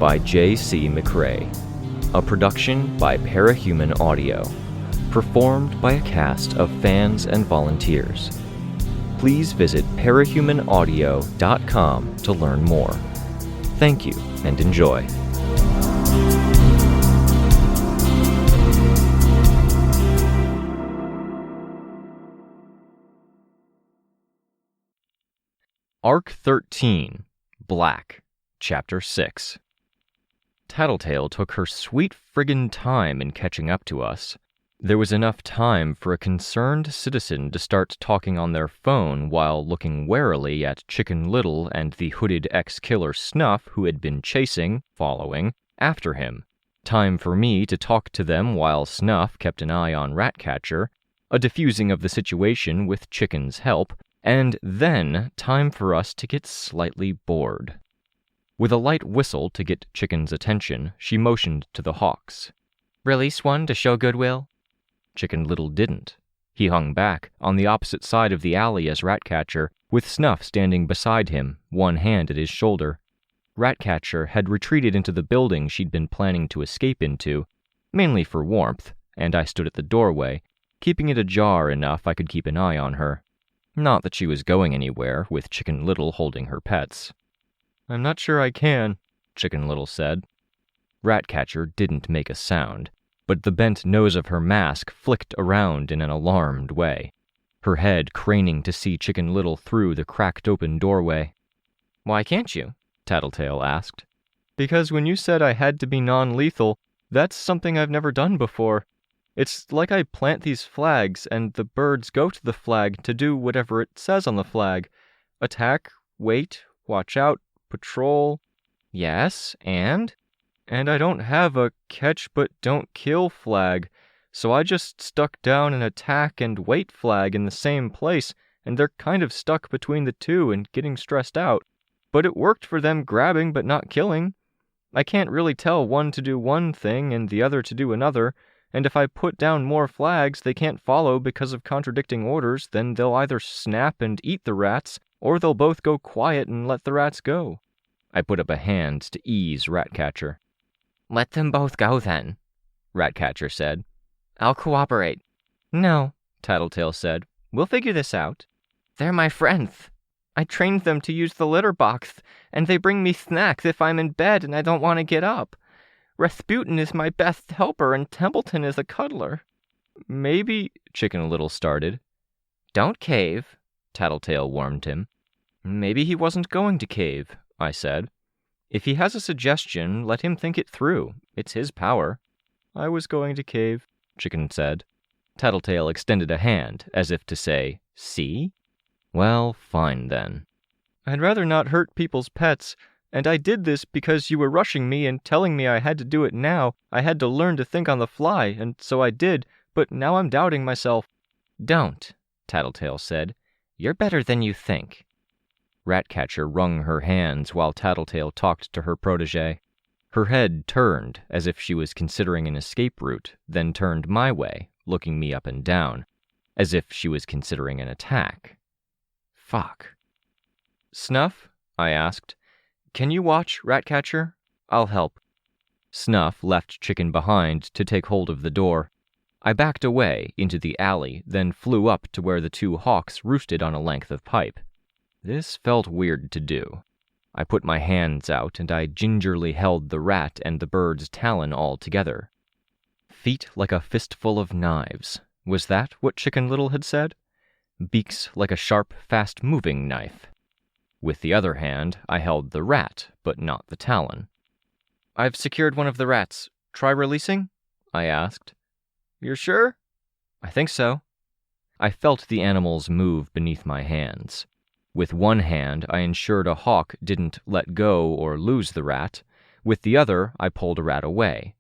by J.C. McRae. A production by Parahuman Audio. Performed by a cast of fans and volunteers. Please visit parahumanaudio.com to learn more. Thank you and enjoy. Arc 13, Black, Chapter 6. Tattletale took her sweet friggin' time in catching up to us. There was enough time for a concerned citizen to start talking on their phone while looking warily at Chicken Little and the hooded ex-killer Snuff who had been following, after him. Time for me to talk to them while Snuff kept an eye on Ratcatcher, a diffusing of the situation with Chicken's help, and then time for us to get slightly bored. With a light whistle to get Chicken's attention, she motioned to the Hawks. "Release one to show goodwill?" Chicken Little didn't. He hung back, on the opposite side of the alley as Ratcatcher, with Snuff standing beside him, one hand at his shoulder. Ratcatcher had retreated into the building she'd been planning to escape into, mainly for warmth, and I stood at the doorway, keeping it ajar enough I could keep an eye on her. Not that she was going anywhere, with Chicken Little holding her pets. "I'm not sure I can," Chicken Little said. Ratcatcher didn't make a sound, but the bent nose of her mask flicked around in an alarmed way, her head craning to see Chicken Little through the cracked-open doorway. "Why can't you?" Tattletale asked. "Because when you said I had to be non-lethal, that's something I've never done before. It's like I plant these flags, and the birds go to the flag to do whatever it says on the flag. Attack, wait, watch out, patrol." "Yes, and?" "And I don't have a catch but don't kill flag, so I just stuck down an attack and wait flag in the same place, and they're kind of stuck between the two and getting stressed out. But it worked for them grabbing but not killing. I can't really tell one to do one thing and the other to do another, and if I put down more flags they can't follow because of contradicting orders, then they'll either snap and eat the rats, or they'll both go quiet and let the rats go." I put up a hand to ease Ratcatcher. "Let them both go, then," Ratcatcher said. "I'll cooperate." "No," Tattletale said. "We'll figure this out. They're my friends. I trained them to use the litter box, and they bring me snacks if I'm in bed and I don't want to get up. Rasputin is my best helper, and Templeton is a cuddler." "Maybe," Chicken Little started. "Don't cave," Tattletale warned him. "Maybe he wasn't going to cave," I said. "If he has a suggestion, let him think it through. It's his power." "I was going to cave," Chicken said. Tattletale extended a hand, as if to say, "See?" "Well, fine then." "I'd rather not hurt people's pets, and I did this because you were rushing me and telling me I had to do it now. I had to learn to think on the fly, and so I did, but now I'm doubting myself." "Don't," Tattletale said. "You're better than you think." Ratcatcher wrung her hands while Tattletale talked to her protégé. Her head turned, as if she was considering an escape route, then turned my way, looking me up and down, as if she was considering an attack. Fuck. "Snuff?" I asked. "Can you watch, Ratcatcher? I'll help." Snuff left Chicken behind to take hold of the door. I backed away into the alley, then flew up to where the two hawks roosted on a length of pipe. This felt weird to do. I put my hands out and I gingerly held the rat and the bird's talon all together. Feet like a fistful of knives. Was that what Chicken Little had said? Beaks like a sharp, fast-moving knife. With the other hand, I held the rat, but not the talon. "I've secured one of the rats. Try releasing?" I asked. "You're sure?" "I think so." I felt the animals move beneath my hands. With one hand, I ensured a hawk didn't let go or lose the rat. With the other, I pulled a rat away.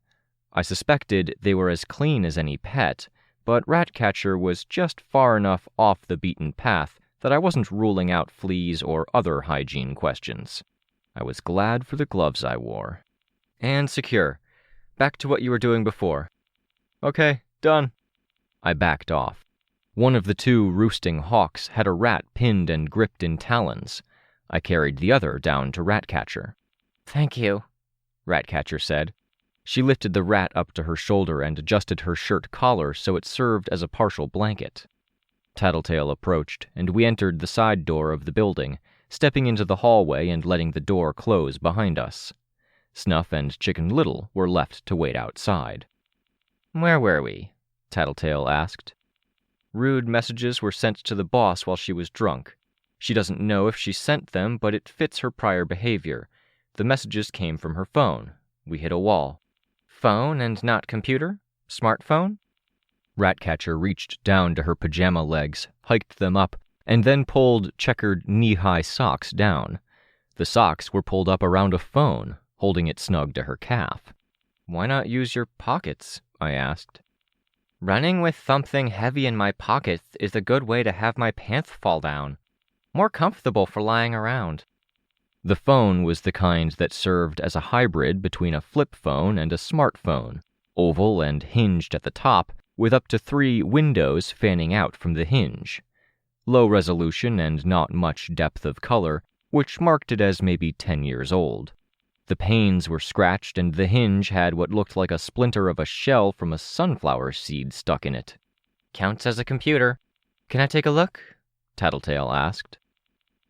I suspected they were as clean as any pet, but Ratcatcher was just far enough off the beaten path that I wasn't ruling out fleas or other hygiene questions. I was glad for the gloves I wore. "And secure. Back to what you were doing before." "Okay, done." I backed off. One of the two roosting hawks had a rat pinned and gripped in talons. I carried the other down to Ratcatcher. "Thank you." Ratcatcher said. She lifted the rat up to her shoulder and adjusted her shirt collar so it served as a partial blanket. Tattletale approached, and we entered the side door of the building, stepping into the hallway and letting the door close behind us. Snuff and Chicken Little were left to wait outside. "Where were we?" Tattletale asked. "Rude messages were sent to the boss while she was drunk. She doesn't know if she sent them, but it fits her prior behavior. The messages came from her phone. We hit a wall." "Phone and not computer? Smartphone?" Ratcatcher reached down to her pajama legs, hiked them up, and then pulled checkered knee-high socks down. The socks were pulled up around a phone, holding it snug to her calf. "Why not use your pockets?" I asked. "Running with something heavy in my pockets is a good way to have my pants fall down. More comfortable for lying around." The phone was the kind that served as a hybrid between a flip phone and a smartphone, oval and hinged at the top, with up to 3 windows fanning out from the hinge. Low resolution and not much depth of color, which marked it as maybe 10 years old. The panes were scratched and the hinge had what looked like a splinter of a shell from a sunflower seed stuck in it. "Counts as a computer. Can I take a look?" Tattletale asked.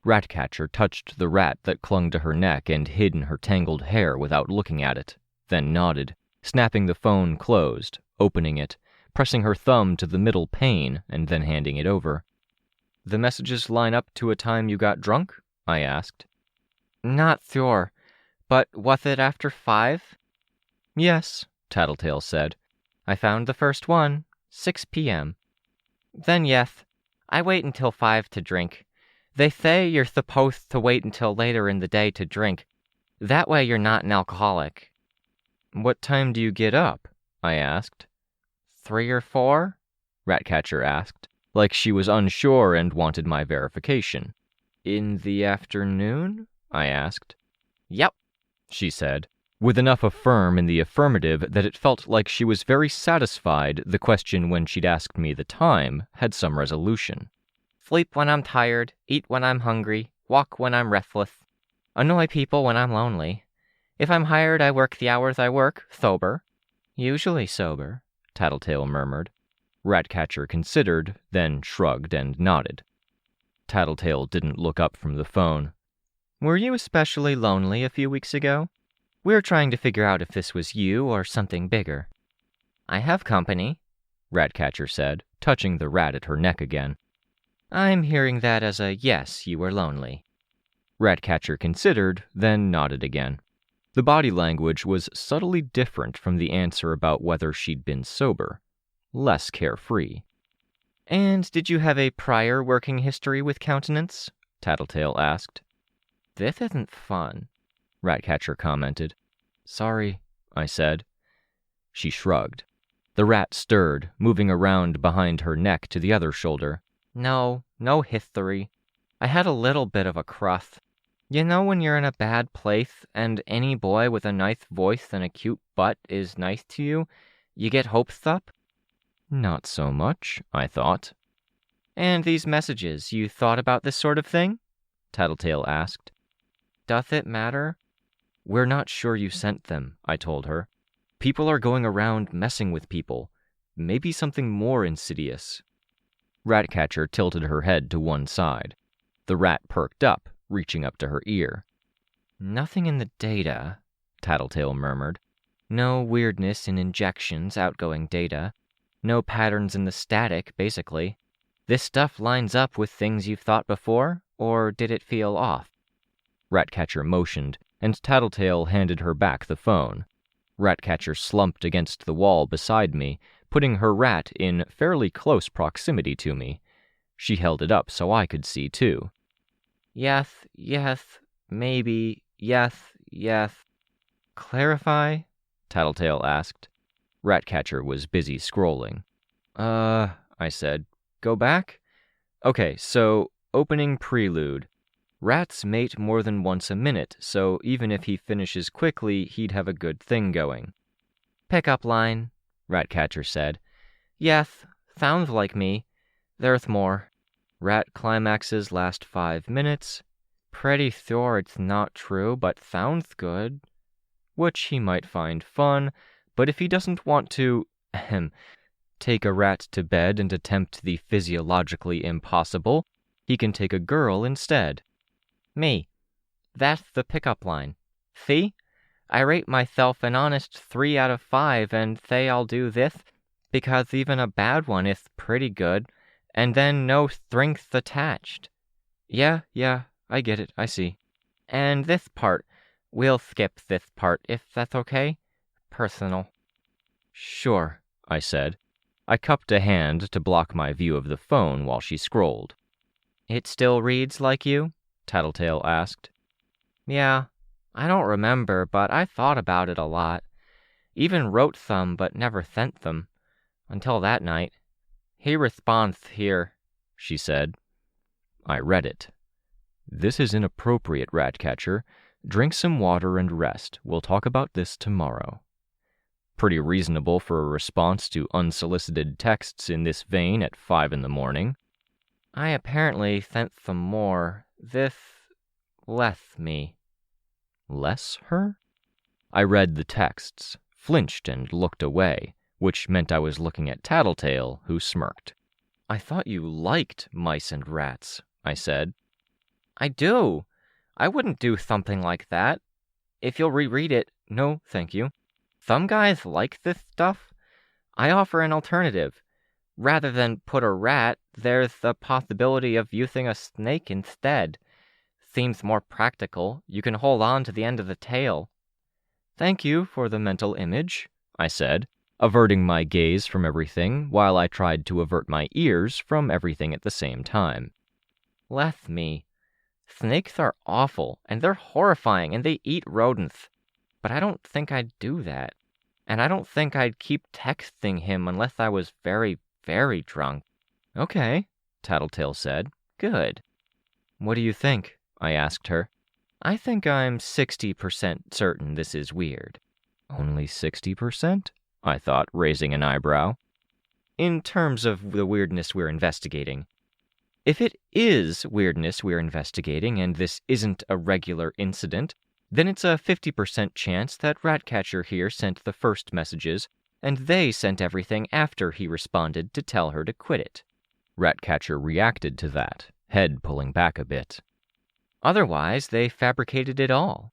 Ratcatcher touched the rat that clung to her neck and hid in her tangled hair without looking at it, then nodded, snapping the phone closed, opening it, pressing her thumb to the middle pane, and then handing it over. "The messages line up to a time you got drunk?" I asked. "Not sure, but was it after 5? "Yes," Tattletale said. "I found the first one, 6 p.m. "Then yes, I wait until 5 to drink. They say you're supposed to wait until later in the day to drink. That way you're not an alcoholic." "What time do you get up?" I asked. 3 or 4? Ratcatcher asked, like she was unsure and wanted my verification. "In the afternoon?" I asked. "Yep," she said, with enough affirm in the affirmative that it felt like she was very satisfied the question when she'd asked me the time had some resolution. "Sleep when I'm tired, eat when I'm hungry, walk when I'm restless, annoy people when I'm lonely. If I'm hired, I work the hours I work, sober." "Usually sober," Tattletale murmured. Ratcatcher considered, then shrugged and nodded. Tattletale didn't look up from the phone. "Were you especially lonely a few weeks ago? We're trying to figure out if this was you or something bigger." "I have company," Ratcatcher said, touching the rat at her neck again. "I'm hearing that as a yes, you were lonely." Ratcatcher considered, then nodded again. The body language was subtly different from the answer about whether she'd been sober. Less carefree. "And did you have a prior working history with countenance?" Tattletale asked. "This isn't fun," Ratcatcher commented. "Sorry," I said. She shrugged. The rat stirred, moving around behind her neck to the other shoulder. No history. I had a little bit of a crush. You know when you're in a bad place and any boy with a nice voice and a cute butt is nice to you, you get hopes up?" "Not so much," I thought. "And these messages, you thought about this sort of thing?" Tattletale asked. "Does it matter?" "We're not sure you sent them," I told her. "People are going around messing with people. Maybe something more insidious." Ratcatcher tilted her head to one side. The rat perked up, reaching up to her ear. "Nothing in the data," Tattletale murmured. "No weirdness in injections, outgoing data. No patterns in the static, basically. This stuff lines up with things you've thought before, or did it feel off?" Ratcatcher motioned, and Tattletale handed her back the phone. Ratcatcher slumped against the wall beside me, putting her rat in fairly close proximity to me. She held it up so I could see, too. Yes, maybe, yes. "Clarify?" Tattletale asked. Ratcatcher was busy scrolling. I said. "Go back?" "Okay, so, opening prelude. Rats mate more than once a minute, so even if he finishes quickly, he'd have a good thing going." "Pickup line," Ratcatcher said. "Yes, sounds like me. There's more. Rat climaxes last 5 minutes. Pretty sure it's not true, but sounds good." which he might find fun, but if he doesn't want to, take a rat to bed and attempt the physiologically impossible, he can take a girl instead. Me. That's the pickup line. See? I rate myself an honest 3 out of 5 and say I'll do this because even a bad one is pretty good, and then no strings attached. Yeah, I get it, I see. And this part, we'll skip this part if that's okay. Personal. Sure, I said. I cupped a hand to block my view of the phone while she scrolled. It still reads like you? Tattletale asked. Yeah, I don't remember, but I thought about it a lot. Even wrote some, but never sent them. Until that night. He responds here, she said. I read it. This is inappropriate, Ratcatcher. Drink some water and rest. We'll talk about this tomorrow. Pretty reasonable for a response to unsolicited texts in this vein at 5 a.m. I apparently sent some more. This left me. Less her? I read the texts, flinched and looked away, which meant I was looking at Tattletale, who smirked. I thought you liked mice and rats, I said. I do. I wouldn't do something like that. If you'll reread it, no, thank you. Some guys like this stuff. I offer an alternative. Rather than put a rat, there's the possibility of using a snake instead. Seems more practical. You can hold on to the end of the tail. Thank you for the mental image, I said, averting my gaze from everything while I tried to avert my ears from everything at the same time. Left me. Snakes are awful, and they're horrifying, and they eat rodents. But I don't think I'd do that. And I don't think I'd keep texting him unless I was very, very drunk. Okay, Tattletale said. Good. What do you think? I asked her. I think I'm 60% certain this is weird. Only 60%? I thought, raising an eyebrow. In terms of the weirdness we're investigating. If it is weirdness we're investigating and this isn't a regular incident, then it's a 50% chance that Ratcatcher here sent the first messages, and they sent everything after he responded to tell her to quit it. Ratcatcher reacted to that, head pulling back a bit. Otherwise, they fabricated it all.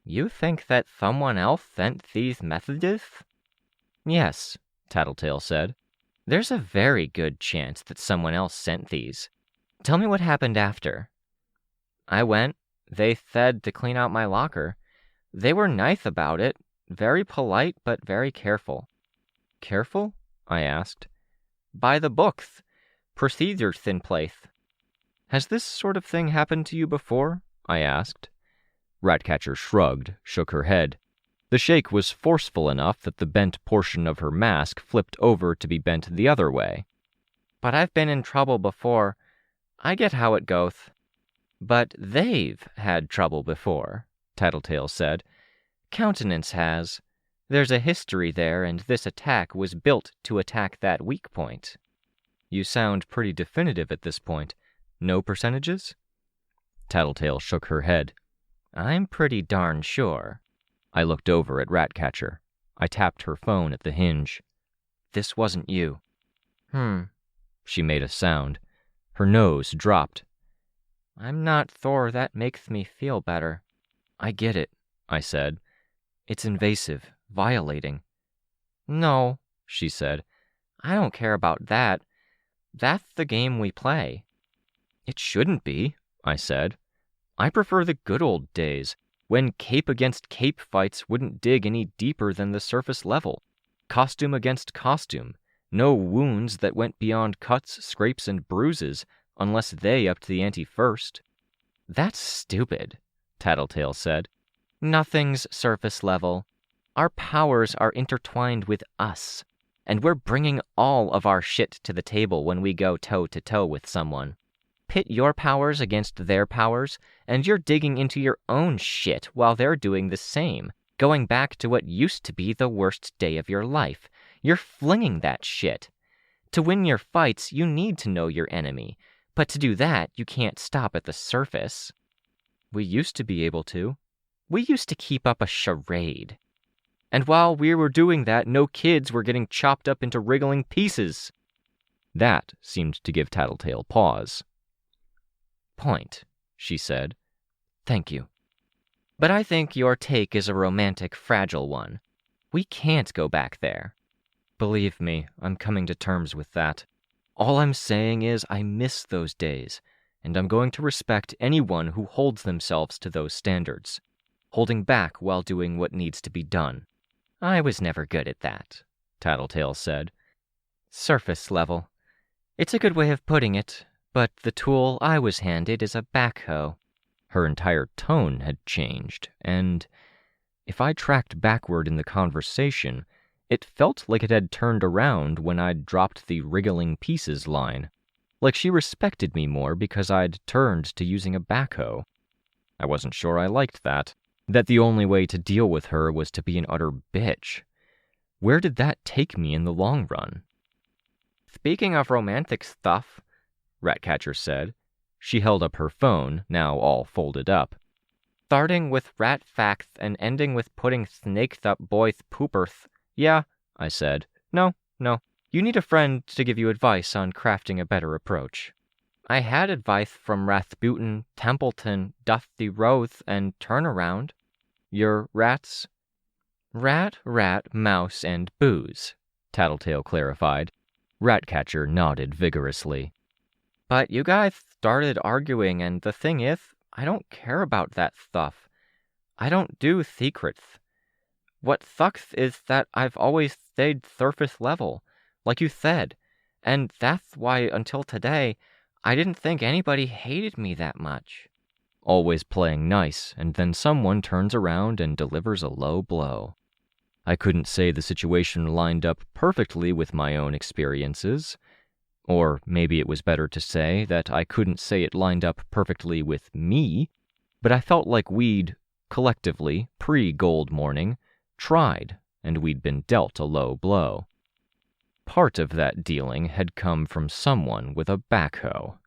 You think that someone else sent these messages? Yes, Tattletale said. There's a very good chance that someone else sent these. Tell me what happened after. I went. They said to clean out my locker. They were nice about it, very polite but very careful. Careful? I asked. By the books. Procedures in place. Has this sort of thing happened to you before? I asked. Ratcatcher shrugged, shook her head. The shake was forceful enough that the bent portion of her mask flipped over to be bent the other way. But I've been in trouble before. I get how it goes. But they've had trouble before, Tattletale said. Countenance has. There's a history there, and this attack was built to attack that weak point. You sound pretty definitive at this point. No percentages? Tattletale shook her head. I'm pretty darn sure. I looked over at Ratcatcher. I tapped her phone at the hinge. This wasn't you. She made a sound. Her nose dropped. I'm not sure that makes me feel better. I get it, I said. It's invasive, violating. No, she said. I don't care about that. That's the game we play. It shouldn't be, I said. I prefer the good old days, when cape against cape fights wouldn't dig any deeper than the surface level. Costume against costume. No wounds that went beyond cuts, scrapes, and bruises, unless they upped the ante first. That's stupid, Tattletale said. Nothing's surface level. Our powers are intertwined with us, and we're bringing all of our shit to the table when we go toe-to-toe with someone. Pit your powers against their powers, and you're digging into your own shit while they're doing the same, going back to what used to be the worst day of your life. You're flinging that shit. To win your fights, you need to know your enemy, but to do that, you can't stop at the surface. We used to be able to. We used to keep up a charade. And while we were doing that, no kids were getting chopped up into wriggling pieces. That seemed to give Tattletale pause. Point, she said. Thank you. But I think your take is a romantic, fragile one. We can't go back there. Believe me, I'm coming to terms with that. All I'm saying is I miss those days, and I'm going to respect anyone who holds themselves to those standards, holding back while doing what needs to be done. I was never good at that, Tattletale said. Surface level. It's a good way of putting it, but the tool I was handed is a backhoe. Her entire tone had changed, and if I tracked backward in the conversation, it felt like it had turned around when I'd dropped the wriggling pieces line, like she respected me more because I'd turned to using a backhoe. I wasn't sure I liked that the only way to deal with her was to be an utter bitch. Where did that take me in the long run? Speaking of romantic stuff, Ratcatcher said. She held up her phone, now all folded up. Starting with rat facts and ending with putting snakes up boys' pooperth. Yeah, I said. No. You need a friend to give you advice on crafting a better approach. I had advice from Rasputin, Templeton, Dusty Rose, and Turnaround. Your rats? Rat, mouse, and booze, Tattletale clarified. Ratcatcher nodded vigorously. But you guys started arguing, and the thing is, I don't care about that stuff. I don't do secrets. What sucks is that I've always stayed surface level, like you said, and that's why until today, I didn't think anybody hated me that much. Always playing nice, and then someone turns around and delivers a low blow. I couldn't say the situation lined up perfectly with my own experiences. Or maybe it was better to say that I couldn't say it lined up perfectly with me, but I felt like we'd, collectively, pre-Gold Morning, tried, and we'd been dealt a low blow. Part of that dealing had come from someone with a backhoe.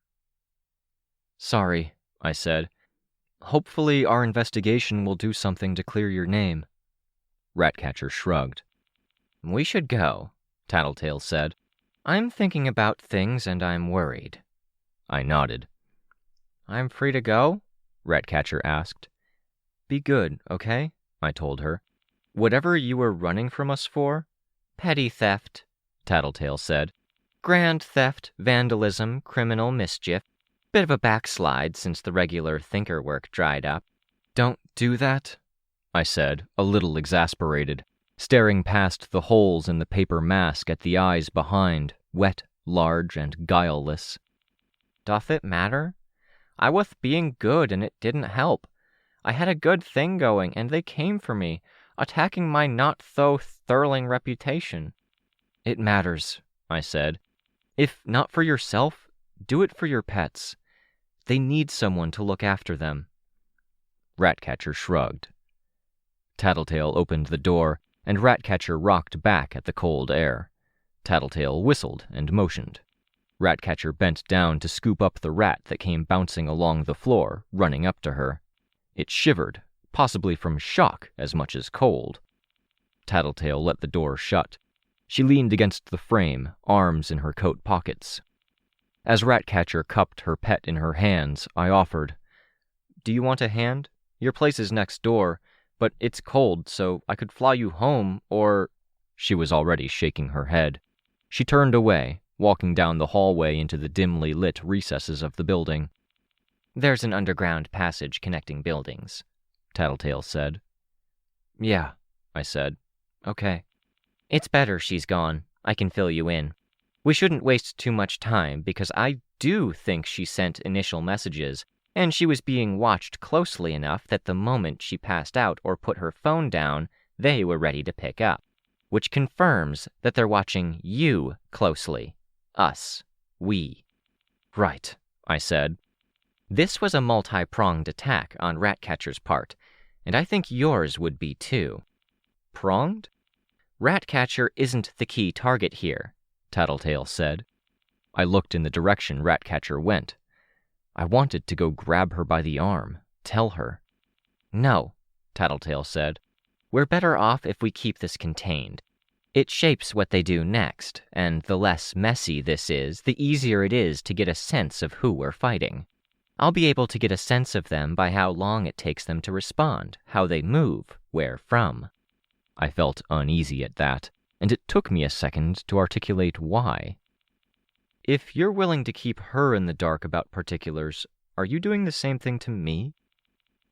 Sorry, I said. Hopefully our investigation will do something to clear your name. Ratcatcher shrugged. We should go, Tattletale said. I'm thinking about things and I'm worried. I nodded. I'm free to go? Ratcatcher asked. Be good, okay? I told her. Whatever you were running from us for? Petty theft, Tattletale said. Grand theft, vandalism, criminal mischief. Bit of a backslide since the regular thinker work dried up. Don't do that, I said, a little exasperated, staring past the holes in the paper mask at the eyes behind, wet, large, and guileless. Doth it matter? I was being good and it didn't help. I had a good thing going and they came for me, attacking my not-so-sterling reputation. It matters, I said. If not for yourself, do it for your pets. They need someone to look after them. Ratcatcher shrugged. Tattletale opened the door, and Ratcatcher rocked back at the cold air. Tattletale whistled and motioned. Ratcatcher bent down to scoop up the rat that came bouncing along the floor, running up to her. It shivered, possibly from shock as much as cold. Tattletale let the door shut. She leaned against the frame, arms in her coat pockets. As Ratcatcher cupped her pet in her hands, I offered, Do you want a hand? Your place is next door, but it's cold, so I could fly you home, or... She was already shaking her head. She turned away, walking down the hallway into the dimly lit recesses of the building. There's an underground passage connecting buildings, Tattletale said. Yeah, I said. Okay. It's better she's gone. I can fill you in. We shouldn't waste too much time, because I do think she sent initial messages, and she was being watched closely enough that the moment she passed out or put her phone down, they were ready to pick up, which confirms that they're watching you closely. Us. We. Right, I said. This was a multi-pronged attack on Ratcatcher's part, and I think yours would be too. Pronged? Ratcatcher isn't the key target here, Tattletale said. I looked in the direction Ratcatcher went. I wanted to go grab her by the arm, tell her. No, Tattletale said. "We're better off if we keep this contained. It shapes what they do next, and the less messy this is, the easier it is to get a sense of who we're fighting. I'll be able to get a sense of them by how long it takes them to respond, how they move, where from." I felt uneasy at that, and it took me a second to articulate why. "If you're willing to keep her in the dark about particulars, are you doing the same thing to me?"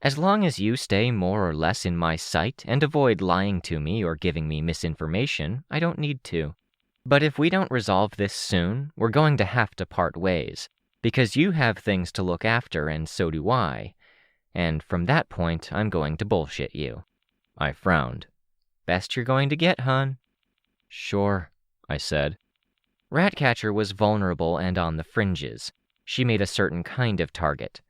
"As long as you stay more or less in my sight and avoid lying to me or giving me misinformation, I don't need to. But if we don't resolve this soon, we're going to have to part ways, because you have things to look after and so do I. And from that point, I'm going to bullshit you." I frowned. "Best you're going to get, hun." "Sure," I said. Ratcatcher was vulnerable and on the fringes. She made a certain kind of target.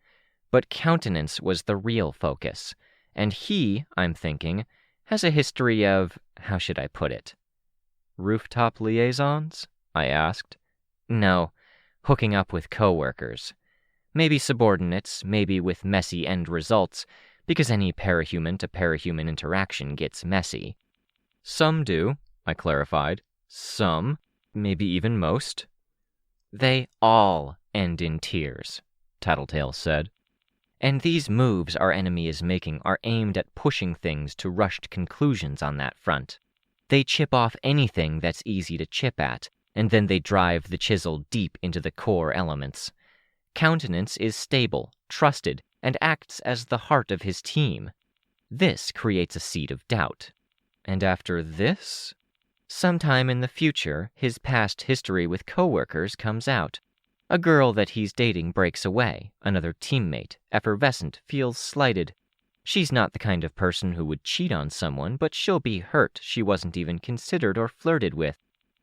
But Countenance was the real focus. And he, I'm thinking, has a history of, how should I put it? "Rooftop liaisons?" I asked. "No, hooking up with coworkers. Maybe subordinates, maybe with messy end results, because any parahuman to parahuman interaction gets messy." "Some do," I clarified. "Some. Maybe even most." "They all end in tears," Tattletale said. "And these moves our enemy is making are aimed at pushing things to rushed conclusions on that front. They chip off anything that's easy to chip at, and then they drive the chisel deep into the core elements. Countenance is stable, trusted, and acts as the heart of his team. This creates a seed of doubt. And after this? Sometime in the future, his past history with coworkers comes out. A girl that he's dating breaks away. Another teammate, effervescent, feels slighted. She's not the kind of person who would cheat on someone, but she'll be hurt she wasn't even considered or flirted with.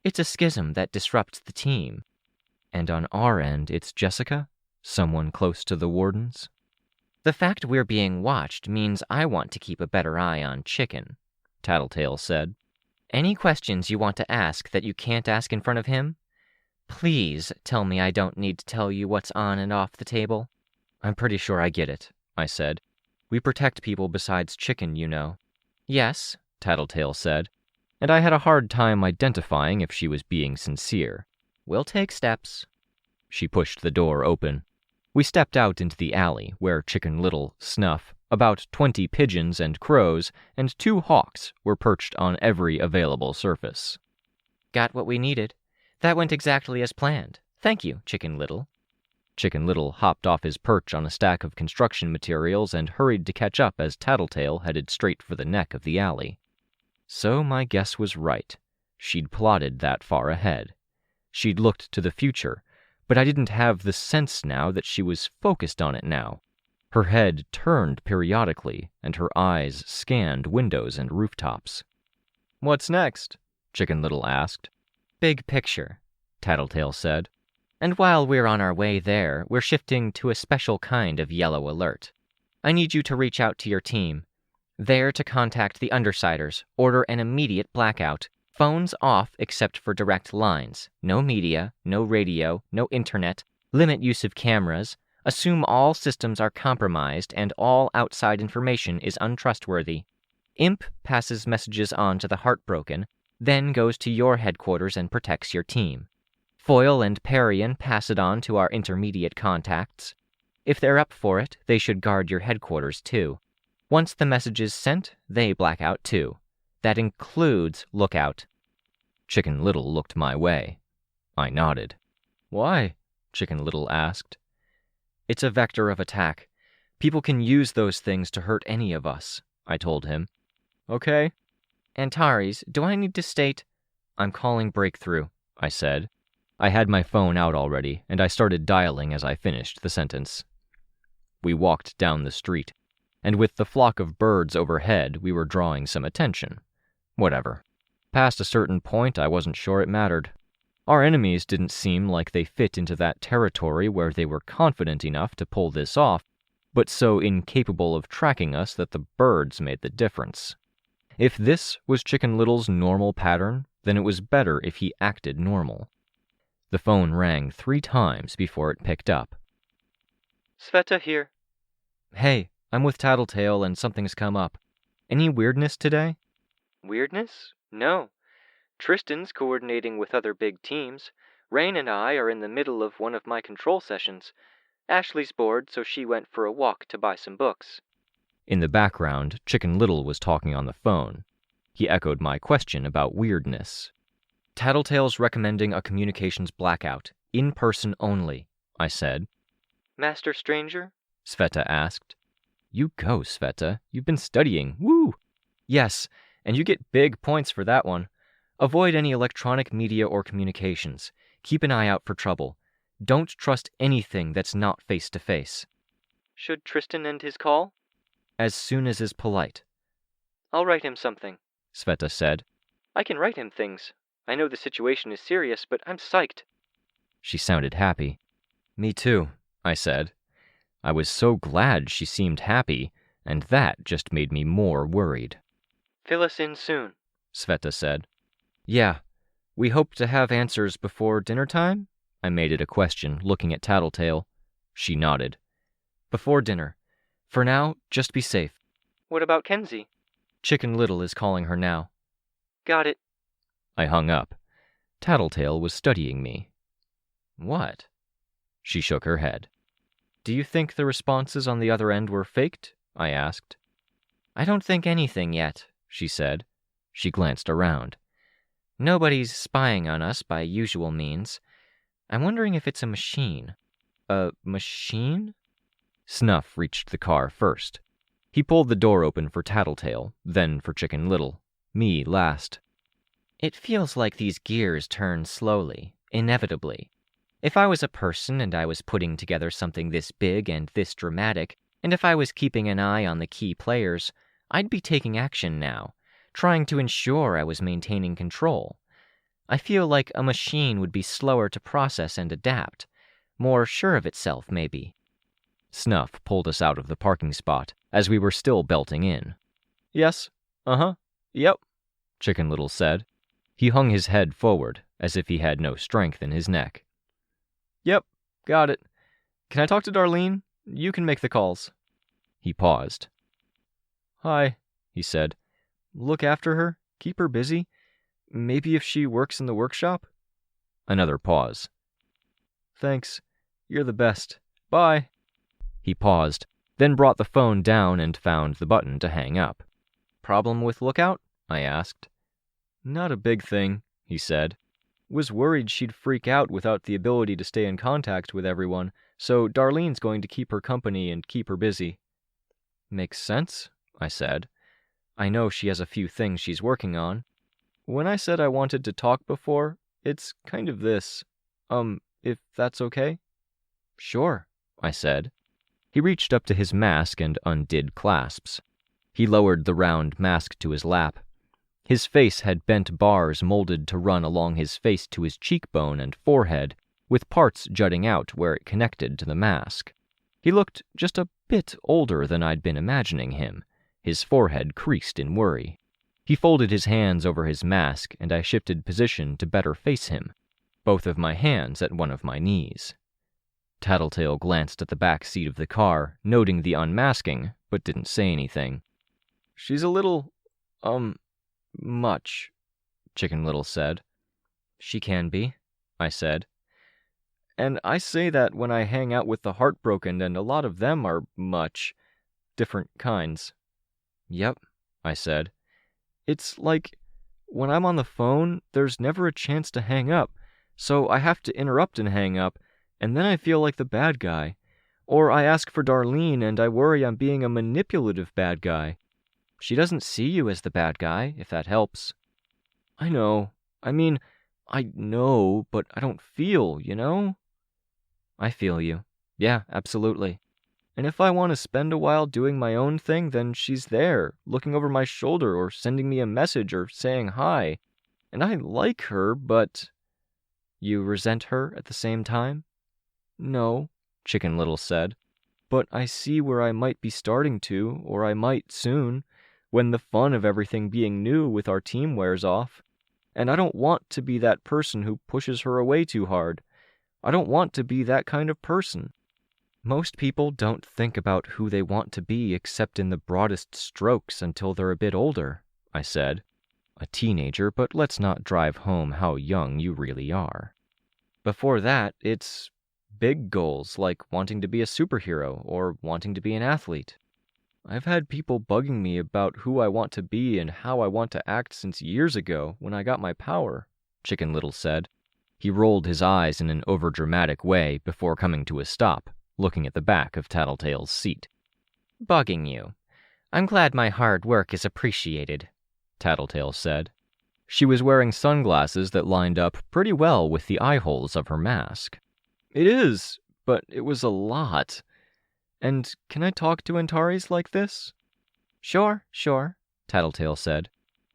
It's a schism that disrupts the team. And on our end, it's Jessica? Someone close to the wardens? The fact we're being watched means I want to keep a better eye on Chicken," Tattletale said. "Any questions you want to ask that you can't ask in front of him? Please tell me I don't need to tell you what's on and off the table." "I'm pretty sure I get it," I said. "We protect people besides Chicken, you know." "Yes," Tattletale said, and I had a hard time identifying if she was being sincere. "We'll take steps." She pushed the door open. We stepped out into the alley, where Chicken Little, Snuff, about 20 pigeons and crows, and 2 hawks were perched on every available surface. "Got what we needed. That went exactly as planned. Thank you, Chicken Little." Chicken Little hopped off his perch on a stack of construction materials and hurried to catch up as Tattletale headed straight for the neck of the alley. So my guess was right. She'd plotted that far ahead. She'd looked to the future, but I didn't have the sense now that she was focused on it now. Her head turned periodically, and her eyes scanned windows and rooftops. "What's next?" Chicken Little asked. "Big picture," Tattletale said. "And while we're on our way there, we're shifting to a special kind of yellow alert. I need you to reach out to your team. They're to contact the Undersiders, order an immediate blackout. Phones off except for direct lines. No media, no radio, no internet. Limit use of cameras. Assume all systems are compromised and all outside information is untrustworthy. Imp passes messages on to the Heartbroken, then goes to your headquarters and protects your team. Foil and Parian pass it on to our intermediate contacts. If they're up for it, they should guard your headquarters too. Once the message is sent, they black out too. That includes Lookout." Chicken Little looked my way. I nodded. "Why?" Chicken Little asked. "It's a vector of attack. People can use those things to hurt any of us," I told him. "Okay." "Antares, do I need to state—" "I'm calling Breakthrough," I said. I had my phone out already, and I started dialing as I finished the sentence. We walked down the street, and with the flock of birds overhead, we were drawing some attention. Whatever. Past a certain point, I wasn't sure it mattered. Our enemies didn't seem like they fit into that territory where they were confident enough to pull this off, but so incapable of tracking us that the birds made the difference. If this was Chicken Little's normal pattern, then it was better if he acted normal. The phone rang 3 times before it picked up. "Sveta here." "Hey, I'm with Tattletale and something's come up. Any weirdness today? Weirdness? No. Tristan's coordinating with other big teams. Rein and I are in the middle of one of my control sessions. Ashley's bored, so she went for a walk to buy some books. In the background, Chicken Little was talking on the phone. He echoed my question about weirdness. Tattletale's recommending a communications blackout, in person only, I said. Master Stranger? Sveta asked. You go, Sveta. You've been studying. Woo! Yes, and you get big points for that one. Avoid any electronic media or communications. Keep an eye out for trouble. Don't trust anything that's not face-to-face. Should Tristan end his call? As soon as is polite. I'll write him something, Sveta said. I can write him things. I know the situation is serious, but I'm psyched. She sounded happy. Me too, I said. I was so glad she seemed happy, and that just made me more worried. Fill us in soon, Sveta said. Yeah, we hope to have answers before dinner time? I made it a question, looking at Tattletale. She nodded. Before dinner. For now, just be safe. What about Kenzie? Chicken Little is calling her now. Got it. I hung up. Tattletale was studying me. What? She shook her head. Do you think the responses on the other end were faked? I asked. I don't think anything yet, she said. She glanced around. Nobody's spying on us by usual means. I'm wondering if it's a machine. A machine? Snuff reached the car first. He pulled the door open for Tattletale, then for Chicken Little. Me last. It feels like these gears turn slowly, inevitably. If I was a person and I was putting together something this big and this dramatic, and if I was keeping an eye on the key players, I'd be taking action now, trying to ensure I was maintaining control. I feel like a machine would be slower to process and adapt, more sure of itself, maybe. Snuff pulled us out of the parking spot as we were still belting in. Yes, yep, Chicken Little said. He hung his head forward as if he had no strength in his neck. Yep, got it. Can I talk to Darlene? You can make the calls. He paused. Hi, he said. Look after her, keep her busy. Maybe if she works in the workshop? Another pause. Thanks, you're the best. Bye. He paused, then brought the phone down and found the button to hang up. Problem with Lookout? I asked. Not a big thing, he said. Was worried she'd freak out without the ability to stay in contact with everyone, so Darlene's going to keep her company and keep her busy. Makes sense, I said. I know she has a few things she's working on. When I said I wanted to talk before, it's kind of this. If that's okay? Sure, I said. He reached up to his mask and undid clasps. He lowered the round mask to his lap. His face had bent bars molded to run along his face to his cheekbone and forehead, with parts jutting out where it connected to the mask. He looked just a bit older than I'd been imagining him. His forehead creased in worry. He folded his hands over his mask, and I shifted position to better face him, both of my hands at one of my knees. Tattletale glanced at the back seat of the car, noting the unmasking, but didn't say anything. She's a little, much, Chicken Little said. She can be, I said. And I say that when I hang out with the heartbroken, and a lot of them are much. Different kinds. Yep, I said. It's like, when I'm on the phone, there's never a chance to hang up, so I have to interrupt and hang up, and then I feel like the bad guy. Or I ask for Darlene, and I worry I'm being a manipulative bad guy. She doesn't see you as the bad guy, if that helps. I know. I mean, I know, but I don't feel, you know? I feel you. Yeah, absolutely. And if I want to spend a while doing my own thing, then she's there, looking over my shoulder or sending me a message or saying hi. And I like her, but... You resent her at the same time? No, Chicken Little said. But I see where I might be starting to, or I might soon, when the fun of everything being new with our team wears off. And I don't want to be that person who pushes her away too hard. I don't want to be that kind of person. Most people don't think about who they want to be except in the broadest strokes until they're a bit older, I said. A teenager, but let's not drive home how young you really are. Before that, it's big goals like wanting to be a superhero or wanting to be an athlete. I've had people bugging me about who I want to be and how I want to act since years ago when I got my power, Chicken Little said. He rolled his eyes in an overdramatic way before coming to a stop, looking at the back of Tattletale's seat. Bugging you. I'm glad my hard work is appreciated, Tattletale said. She was wearing sunglasses that lined up pretty well with the eye holes of her mask. It is, but it was a lot. And can I talk to Antares like this? Sure, Tattletale said.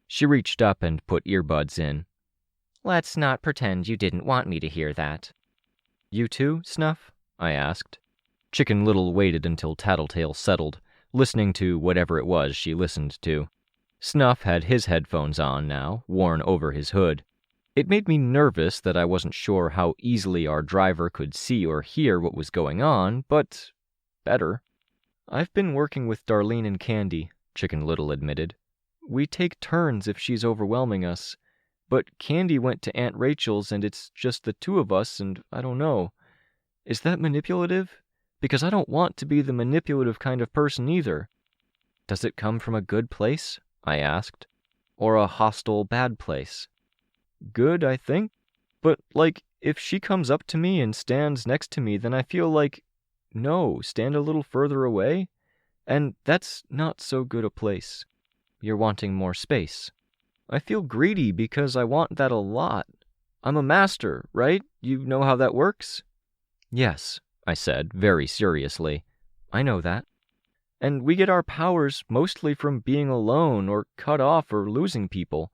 She reached up and put earbuds in. Let's not pretend you didn't want me to hear that. You too, Snuff? I asked. Chicken Little waited until Tattletale settled, listening to whatever it was she listened to. Snuff had his headphones on now, worn over his hood. It made me nervous that I wasn't sure how easily our driver could see or hear what was going on, but better. I've been working with Darlene and Candy, Chicken Little admitted. We take turns if she's overwhelming us, but Candy went to Aunt Rachel's and it's just the two of us and I don't know. Is that manipulative? Because I don't want to be the manipulative kind of person either. Does it come from a good place? I asked. Or a hostile, bad place? Good, I think. But, if she comes up to me and stands next to me, then I feel like, no, stand a little further away. And that's not so good a place. You're wanting more space. I feel greedy because I want that a lot. I'm a master, right? You know how that works? Yes, I said, very seriously. I know that. And we get our powers mostly from being alone or cut off or losing people.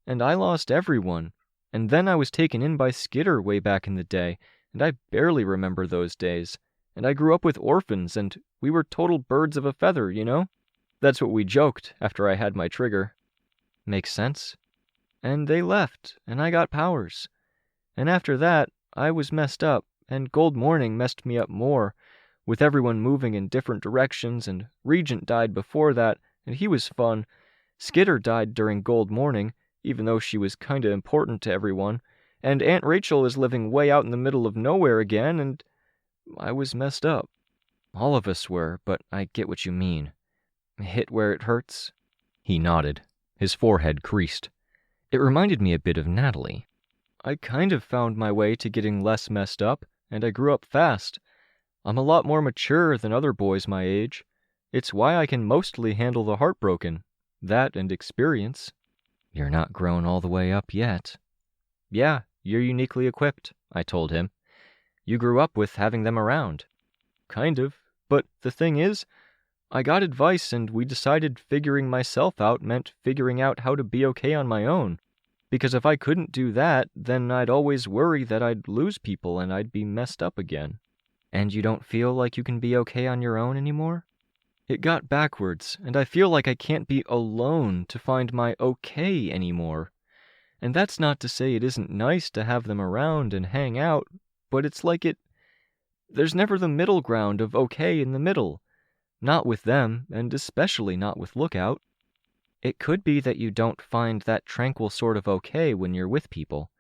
And I lost everyone. And then I was taken in by Skitter way back in the day, and I barely remember those days. And I grew up with orphans, and we were total birds of a feather, you know? That's what we joked after I had my trigger. Makes sense. And they left, and I got powers. And after that, I was messed up, and Gold Morning messed me up more, with everyone moving in different directions, and Regent died before that, and he was fun. Skitter died during Gold Morning, even though she was kinda important to everyone, and Aunt Rachel is living way out in the middle of nowhere again, and I was messed up. All of us were, but I get what you mean. Hit where it hurts? He nodded. His forehead creased. It reminded me a bit of Natalie. I kind of found my way to getting less messed up, and I grew up fast. I'm a lot more mature than other boys my age. It's why I can mostly handle the heartbroken. That and experience. You're not grown all the way up yet. Yeah, you're uniquely equipped, I told him. You grew up with having them around. Kind of, but the thing is, I got advice and we decided figuring myself out meant figuring out how to be okay on my own. Because if I couldn't do that, then I'd always worry that I'd lose people and I'd be messed up again. And you don't feel like you can be okay on your own anymore? It got backwards, and I feel like I can't be alone to find my okay anymore. And that's not to say it isn't nice to have them around and hang out, but it's like there's never the middle ground of okay in the middle. Not with them, and especially not with Lookout. It could be that you don't find that tranquil sort of okay when you're with people.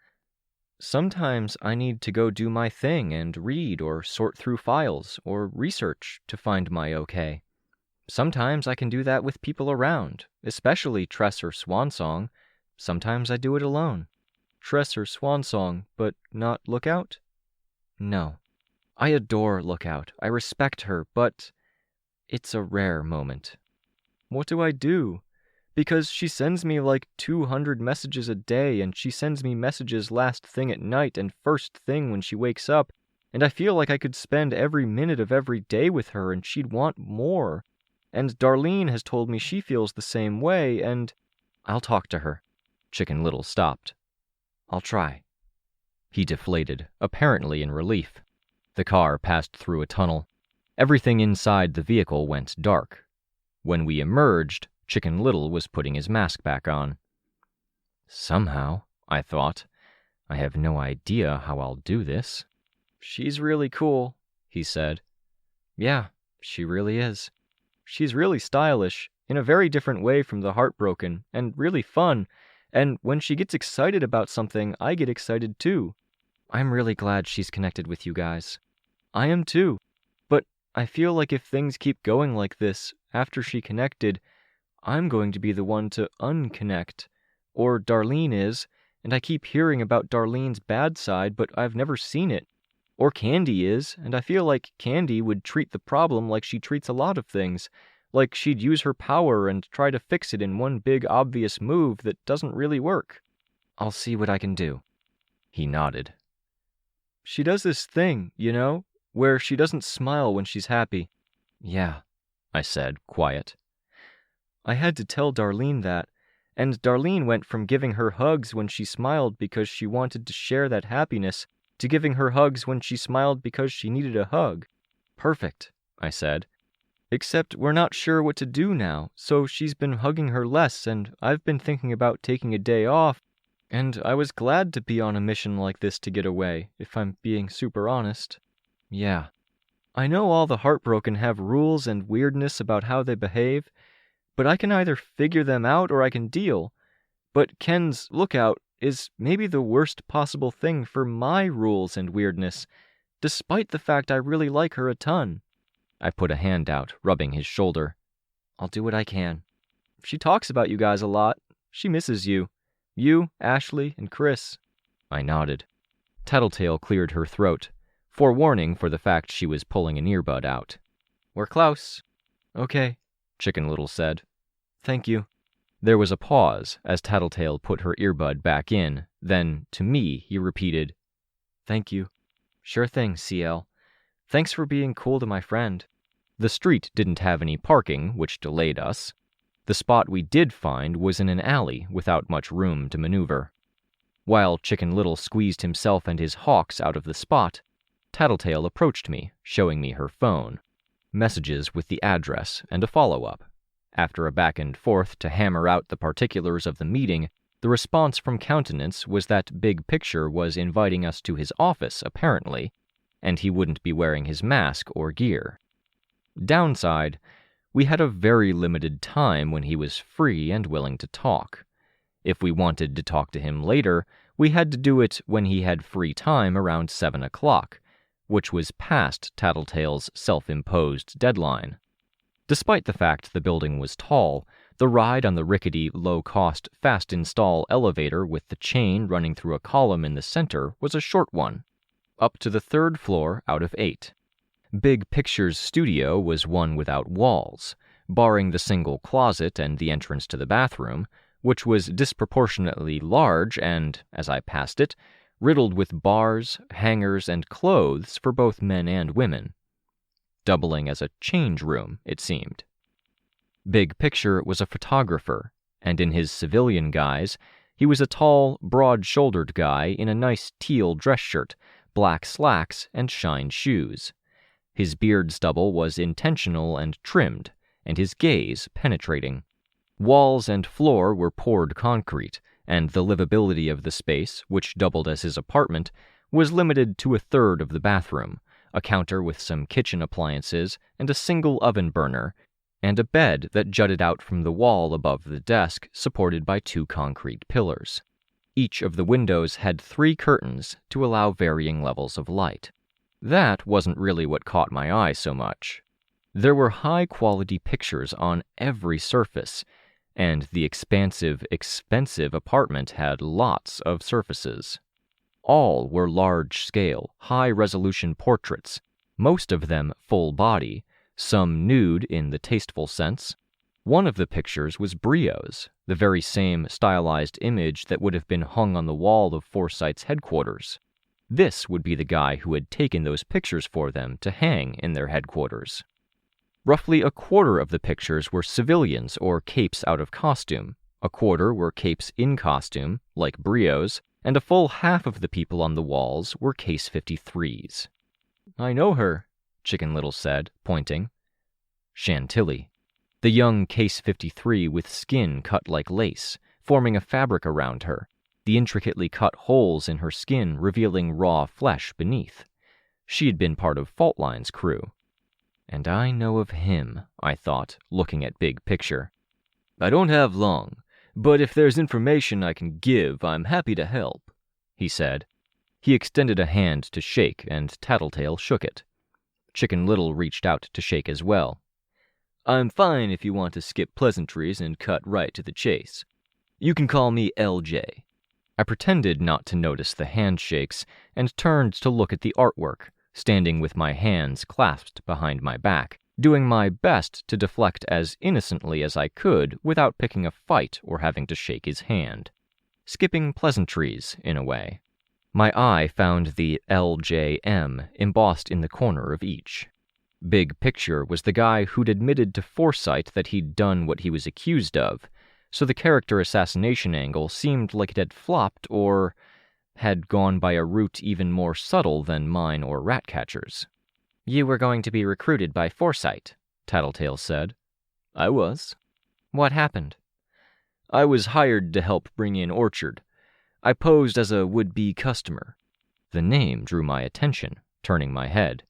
Sometimes I need to go do my thing and read or sort through files or research to find my okay. Sometimes I can do that with people around, especially Tress or Swansong. Sometimes I do it alone. Tress or Swansong, but not Lookout? No. I adore Lookout. I respect her, but it's a rare moment. What do I do? Because she sends me 200 messages a day, and she sends me messages last thing at night and first thing when she wakes up, and I feel like I could spend every minute of every day with her and she'd want more. And Darlene has told me she feels the same way, and I'll talk to her. Chicken Little stopped. I'll try. He deflated, apparently in relief. The car passed through a tunnel. Everything inside the vehicle went dark. When we emerged, Chicken Little was putting his mask back on. Somehow, I thought. I have no idea how I'll do this. She's really cool, he said. Yeah, she really is. She's really stylish, in a very different way from the heartbroken, and really fun, and when she gets excited about something, I get excited too. I'm really glad she's connected with you guys. I am too, but I feel like if things keep going like this, after she connected, I'm going to be the one to unconnect. Or Darlene is, and I keep hearing about Darlene's bad side, but I've never seen it. Or Candy is, and I feel like Candy would treat the problem like she treats a lot of things, like she'd use her power and try to fix it in one big obvious move that doesn't really work. I'll see what I can do. He nodded. She does this thing, where she doesn't smile when she's happy. Yeah, I said, quiet. I had to tell Darlene that, and Darlene went from giving her hugs when she smiled because she wanted to share that happiness to giving her hugs when she smiled because she needed a hug. Perfect, I said. Except we're not sure what to do now, so she's been hugging her less, and I've been thinking about taking a day off, and I was glad to be on a mission like this to get away, if I'm being super honest. Yeah. I know all the heartbroken have rules and weirdness about how they behave, but I can either figure them out or I can deal. But Ken's lookout is maybe the worst possible thing for my rules and weirdness, despite the fact I really like her a ton. I put a hand out, rubbing his shoulder. I'll do what I can. She talks about you guys a lot. She misses you. You, Ashley, and Chris. I nodded. Tattletale cleared her throat, forewarning for the fact she was pulling an earbud out. We're close. Okay, Chicken Little said. Thank you. There was a pause as Tattletale put her earbud back in, then, to me, he repeated, Thank you. Sure thing, CL. Thanks for being cool to my friend. The street didn't have any parking, which delayed us. The spot we did find was in an alley without much room to maneuver. While Chicken Little squeezed himself and his hawks out of the spot, Tattletale approached me, showing me her phone, messages with the address, and a follow-up. After a back and forth to hammer out the particulars of the meeting, the response from Countenance was that Big Picture was inviting us to his office, apparently, and he wouldn't be wearing his mask or gear. Downside, we had a very limited time when he was free and willing to talk. If we wanted to talk to him later, we had to do it when he had free time around 7 o'clock, which was past Tattletale's self-imposed deadline. Despite the fact the building was tall, the ride on the rickety, low-cost, fast-install elevator with the chain running through a column in the center was a short one, up to the 3rd floor out of 8. Big Picture's studio was one without walls, barring the single closet and the entrance to the bathroom, which was disproportionately large and, as I passed it, riddled with bars, hangers, and clothes for both men and women. Doubling as a change room, it seemed. Big Picture was a photographer, and in his civilian guise, he was a tall, broad-shouldered guy in a nice teal dress shirt, black slacks, and shined shoes. His beard stubble was intentional and trimmed, and his gaze penetrating. Walls and floor were poured concrete, and the livability of the space, which doubled as his apartment, was limited to 1/3 of the bathroom, a counter with some kitchen appliances and a single oven burner, and a bed that jutted out from the wall above the desk, supported by 2 concrete pillars. Each of the windows had 3 curtains to allow varying levels of light. That wasn't really what caught my eye so much. There were high-quality pictures on every surface, and the expansive, expensive apartment had lots of surfaces. All were large-scale, high-resolution portraits, most of them full-body, some nude in the tasteful sense. One of the pictures was Brio's, the very same stylized image that would have been hung on the wall of Foresight's headquarters. This would be the guy who had taken those pictures for them to hang in their headquarters. Roughly 1/4 of the pictures were civilians or capes out of costume, 1/4 were capes in costume, like Brio's, and a full half of the people on the walls were Case 53s. I know her, Chicken Little said, pointing. Chantilly. The young Case 53 with skin cut like lace, forming a fabric around her, the intricately cut holes in her skin revealing raw flesh beneath. She had been part of Faultline's crew. And I know of him, I thought, looking at Big Picture. I don't have long, but if there's information I can give, I'm happy to help, he said. He extended a hand to shake, and Tattletale shook it. Chicken Little reached out to shake as well. I'm fine if you want to skip pleasantries and cut right to the chase. You can call me LJ. I pretended not to notice the handshakes and turned to look at the artwork, standing with my hands clasped behind my back, doing my best to deflect as innocently as I could without picking a fight or having to shake his hand. Skipping pleasantries, in a way. My eye found the LJM embossed in the corner of each. Big Picture was the guy who'd admitted to Foresight that he'd done what he was accused of, so the character assassination angle seemed like it had flopped or had gone by a route even more subtle than mine or Ratcatcher's. You were going to be recruited by Foresight, Tattletale said. I was. What happened? I was hired to help bring in Orchard. I posed as a would-be customer. The name drew my attention, turning my head.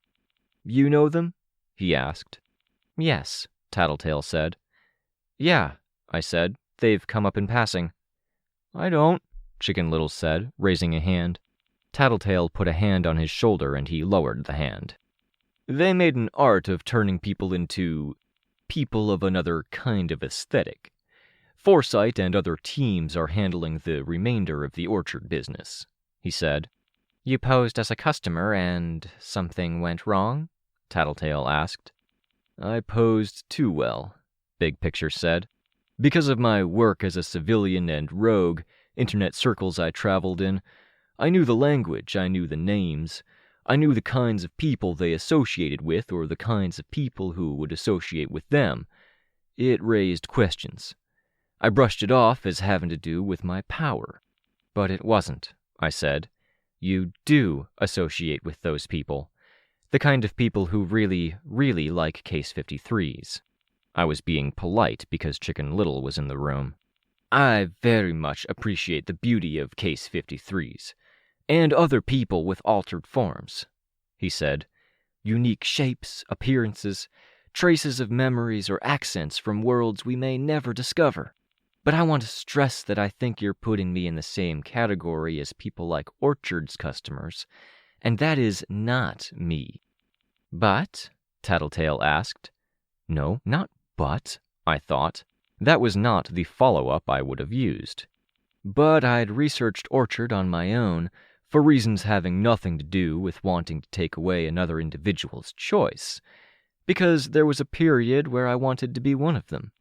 You know them? He asked. Yes, Tattletale said. Yeah, I said. They've come up in passing. I don't, Chicken Little said, raising a hand. Tattletale put a hand on his shoulder and he lowered the hand. They made an art of turning people into people of another kind of aesthetic. Foresight and other teams are handling the remainder of the Orchard business, he said. You posed as a customer and something went wrong? Tattletale asked. I posed too well, Big Picture said. Because of my work as a civilian and rogue, internet circles I traveled in, I knew the language, I knew the names, I knew the kinds of people they associated with or the kinds of people who would associate with them. It raised questions. I brushed it off as having to do with my power. But it wasn't, I said. You do associate with those people. The kind of people who really, really like Case 53s. I was being polite because Chicken Little was in the room. I very much appreciate the beauty of Case 53s, and other people with altered forms, he said. Unique shapes, appearances, traces of memories or accents from worlds we may never discover. But I want to stress that I think you're putting me in the same category as people like Orchard's customers, and that is not me. But? Tattletale asked. No, not but, I thought. That was not the follow-up I would have used. But I'd researched Orchard on my own, for reasons having nothing to do with wanting to take away another individual's choice, because there was a period where I wanted to be one of them.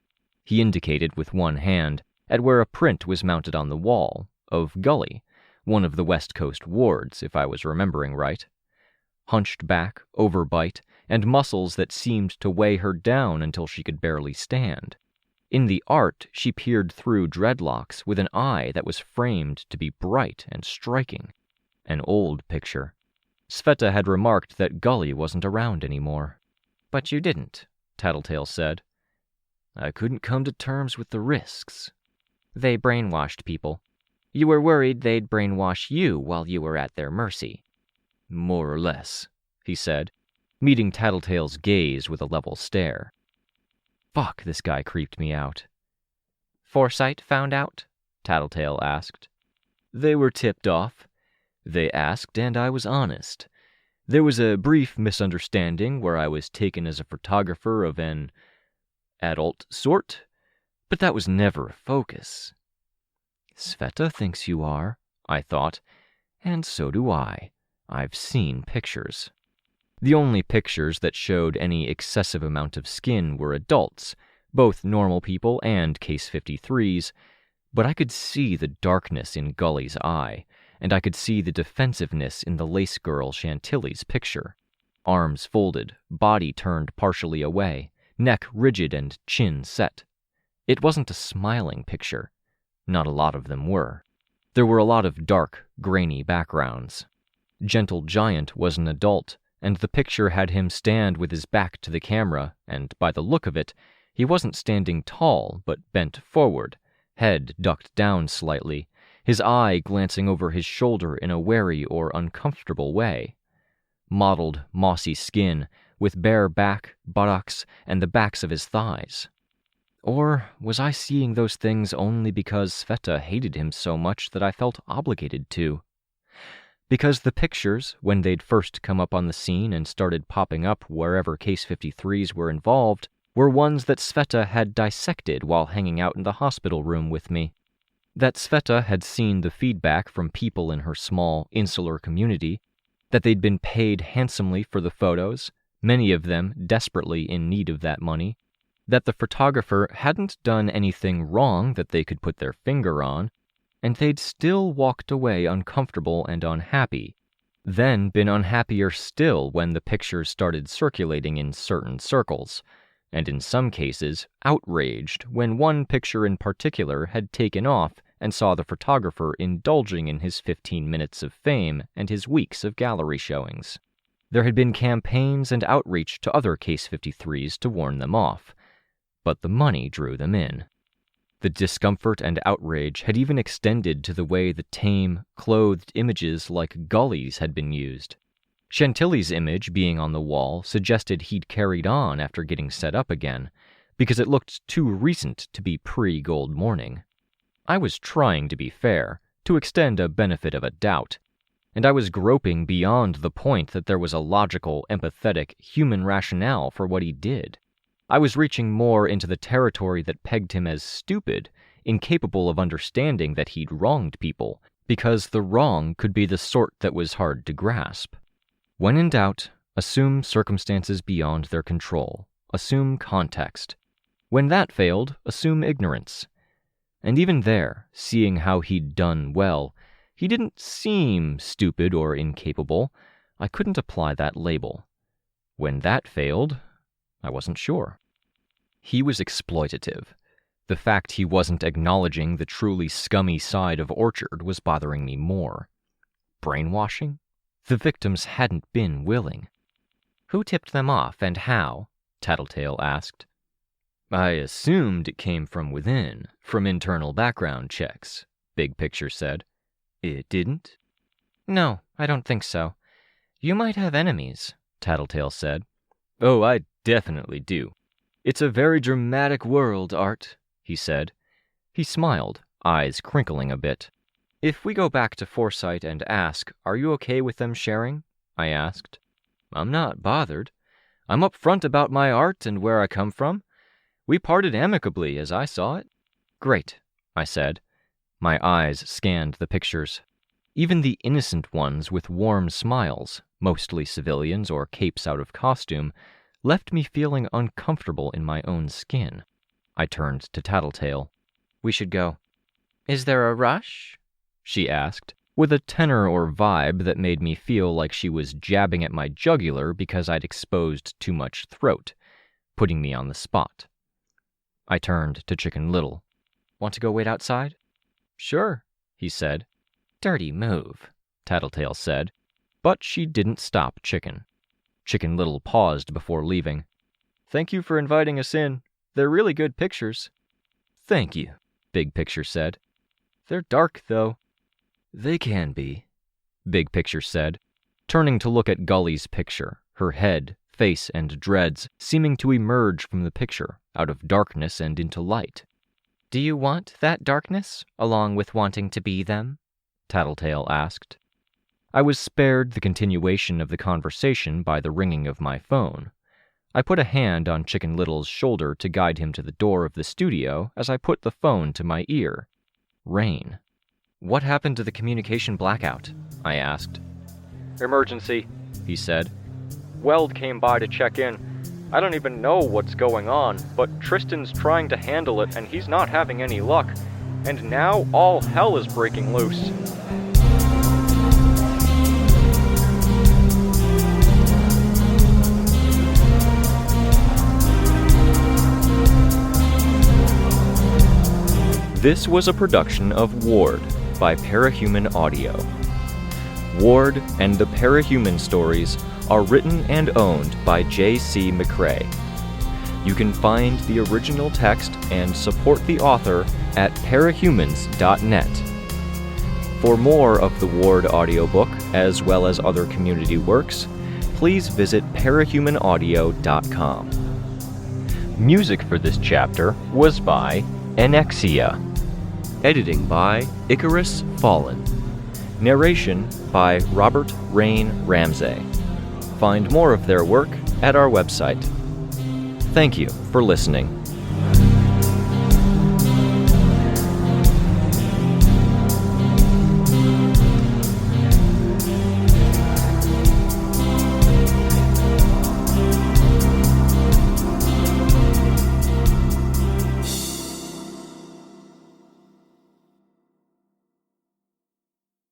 He indicated with one hand at where a print was mounted on the wall, of Gully, one of the West Coast wards, if I was remembering right. Hunched back, overbite, and muscles that seemed to weigh her down until she could barely stand. In the art, she peered through dreadlocks with an eye that was framed to be bright and striking. An old picture. Sveta had remarked that Gully wasn't around anymore. But you didn't, Tattletale said. I couldn't come to terms with the risks. They brainwashed people. You were worried they'd brainwash you while you were at their mercy. More or less, he said, meeting Tattletale's gaze with a level stare. Fuck, this guy creeped me out. Foresight found out? Tattletale asked. They were tipped off. They asked, and I was honest. There was a brief misunderstanding where I was taken as a photographer of an adult sort, but that was never a focus. Sveta thinks you are, I thought, and so do I. I've seen pictures. The only pictures that showed any excessive amount of skin were adults, both normal people and Case 53s, but I could see the darkness in Gully's eye, and I could see the defensiveness in the lace girl Chantilly's picture. Arms folded, body turned partially away, neck rigid and chin set. It wasn't a smiling picture. Not a lot of them were. There were a lot of dark, grainy backgrounds. Gentle Giant was an adult, and the picture had him stand with his back to the camera, and by the look of it, he wasn't standing tall, but bent forward, head ducked down slightly, his eye glancing over his shoulder in a wary or uncomfortable way. Mottled, mossy skin, with bare back, buttocks, and the backs of his thighs. Or was I seeing those things only because Sveta hated him so much that I felt obligated to? Because the pictures, when they'd first come up on the scene and started popping up wherever Case 53s were involved, were ones that Sveta had dissected while hanging out in the hospital room with me. That Sveta had seen the feedback from people in her small, insular community, that they'd been paid handsomely for the photos, many of them desperately in need of that money, that the photographer hadn't done anything wrong that they could put their finger on, and they'd still walked away uncomfortable and unhappy, then been unhappier still when the pictures started circulating in certain circles, and in some cases outraged when one picture in particular had taken off and saw the photographer indulging in his 15 minutes of fame and his weeks of gallery showings. There had been campaigns and outreach to other Case 53s to warn them off, but the money drew them in. The discomfort and outrage had even extended to the way the tame, clothed images like Gully's had been used. Chantilly's image being on the wall suggested he'd carried on after getting set up again, because it looked too recent to be pre-Gold Morning. I was trying to be fair, to extend a benefit of a doubt, and I was groping beyond the point that there was a logical, empathetic, human rationale for what he did. I was reaching more into the territory that pegged him as stupid, incapable of understanding that he'd wronged people, because the wrong could be the sort that was hard to grasp. When in doubt, assume circumstances beyond their control, assume context. When that failed, assume ignorance. And even there, seeing how he'd done well, he didn't seem stupid or incapable. I couldn't apply that label. When that failed, I wasn't sure. He was exploitative. The fact he wasn't acknowledging the truly scummy side of Orchard was bothering me more. Brainwashing? The victims hadn't been willing. "Who tipped them off, and how?" Tattletale asked. "I assumed it came from within, from internal background checks," Big Picture said. "It didn't?" "No, I don't think so. You might have enemies," Tattletale said. "Oh, I definitely do. It's a very dramatic world, Art," he said. He smiled, eyes crinkling a bit. "If we go back to Foresight and ask, are you okay with them sharing?" I asked. "I'm not bothered. I'm upfront about my art and where I come from. We parted amicably, as I saw it." "Great," I said. My eyes scanned the pictures. Even the innocent ones with warm smiles, mostly civilians or capes out of costume, left me feeling uncomfortable in my own skin. I turned to Tattletale. "We should go." "Is there a rush?" she asked, with a tenor or vibe that made me feel like she was jabbing at my jugular because I'd exposed too much throat, putting me on the spot. I turned to Chicken Little. "Want to go wait outside?" "Sure," he said. "Dirty move," Tattletale said, but she didn't stop Chicken. Chicken Little paused before leaving. "Thank you for inviting us in. They're really good pictures." "Thank you," Big Picture said. "They're dark, though." "They can be," Big Picture said, turning to look at Gully's picture, her head, face, and dreads seeming to emerge from the picture, out of darkness and into light. "Do you want that darkness, along with wanting to be them?" Tattletale asked. I was spared the continuation of the conversation by the ringing of my phone. I put a hand on Chicken Little's shoulder to guide him to the door of the studio as I put the phone to my ear. Rein. "What happened to the communication blackout?" I asked. "Emergency," he said. "Weld came by to check in. I don't even know what's going on, but Tristan's trying to handle it and he's not having any luck. And now all hell is breaking loose." This was a production of Ward by Parahuman Audio. Ward and the Parahuman stories are written and owned by J.C. McCrae. You can find the original text and support the author at parahumans.net. For more of the Ward audiobook, as well as other community works, please visit parahumanaudio.com. Music for this chapter was by Enexia. Editing by IcarusFallen. Narration by Robert Rein Ramsay. Find more of their work at our website. Thank you for listening.